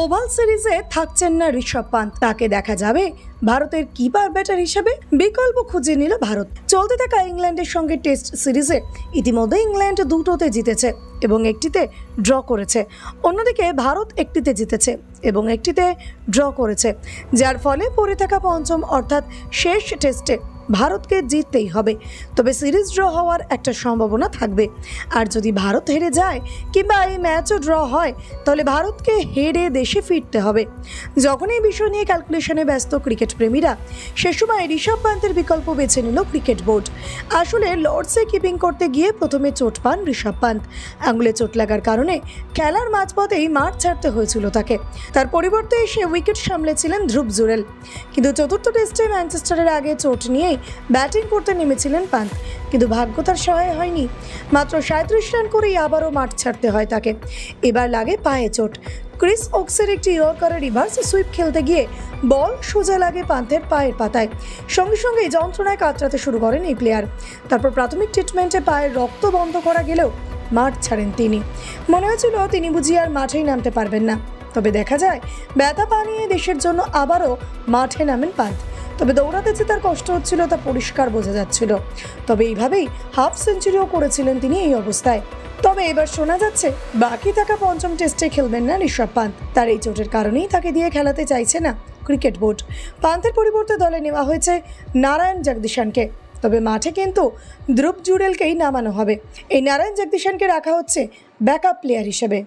Oval সিরিজে থাকছেন না ঋষভ পান্ত, তাকে দেখা যাবে ভারতের কিপার ব্যাটার হিসেবে। বিকল্প খুঁজে নিল ভারত। চলতে থাকা ইংল্যান্ডের সঙ্গে টেস্ট সিরিজে ইতিমধ্যে ইংল্যান্ড দুটোতে জিতেছে এবং একটিতে ড্র করেছে, অন্যদিকে ভারত একটিতে জিতেছে এবং একটিতে ড্র করেছে, যার ফলে পড়ে থাকা পঞ্চম অর্থাৎ শেষ টেস্টে ভারতকে জিততেই হবে। তবে সিরিজ ড্র হওয়ার একটা সম্ভাবনা থাকবে, আর যদি ভারত হেরে যায় কিংবা এই ম্যাচও ড্র হয় তাহলে ভারতকে হেরে দেশে ফিরতে হবে। যখন এই বিষয় নিয়ে ক্যালকুলেশনে ব্যস্ত ক্রিকেট প্রেমীরা, সে সময় ঋষভ পান্তের বিকল্প বেছে নিল ক্রিকেট বোর্ড। আসলে লর্ডসে কিপিং করতে গিয়ে প্রথমে চোট পান ঋষভ পান্ত। আঙুলে চোট লাগার কারণে খেলার মাঝপথেই মাঠ ছাড়তে হয়েছিল তাকে। তার পরিবর্তে সে উইকেট সামলেছিলেন ধ্রুব জুরেল। কিন্তু চতুর্থ টেস্টে ম্যানচেস্টারের আগে চোট নিয়ে ব্যাটিং করতে নেমেছিলেন পান্ত, কিন্তু ভাগ্য তার সহায় হয়নি। মাত্র 37 রান করেই আবারও মাঠ ছাড়তে হয় তাকে। এবার লাগে পায়ে চোট। ক্রিস ওকসের একটি ইয়র্কারে রিভার্স সুইপ খেলতে গিয়ে বল সোজা লাগে পান্তের পায়ের পাতায়। সঙ্গে সঙ্গে যন্ত্রণায় কাতরাতে শুরু করেন এই প্লেয়ার। তারপর প্রাথমিক ট্রিটমেন্টে পায়ের রক্ত বন্ধ করা গেলেও মাঠ ছাড়েন তিনি। মনে হয়েছিল তিনি বুঝি আর মাঠেই নামতে পারবেন না। তবে দেখা যায় ব্যথা পানিয়ে দেশের জন্য আবারও মাঠে নামেন পান্ত। তবে দৌড়াতে যে তার কষ্ট হচ্ছিল তা পরিষ্কার বোঝা যাচ্ছিল। তবে এইভাবেই হাফ সেঞ্চুরিও করেছিলেন তিনি এই অবস্থায়। তবে এবার শোনা যাচ্ছে বাকি থাকা পঞ্চম টেস্টে খেলবেন না ঋষভ পান্ত। তার এই চোটের কারণেই তাকে দিয়ে খেলাতে চাইছে না ক্রিকেট বোর্ড। পান্তের পরিবর্তে দলে নেওয়া হয়েছে নারায়ণ জগদীশনকে। তবে মাঠে কিন্তু ধ্রুব জুরেলকেই নামানো হবে। এই নারায়ণ জগদীশনকে রাখা হচ্ছে ব্যাকআপ প্লেয়ার হিসেবে।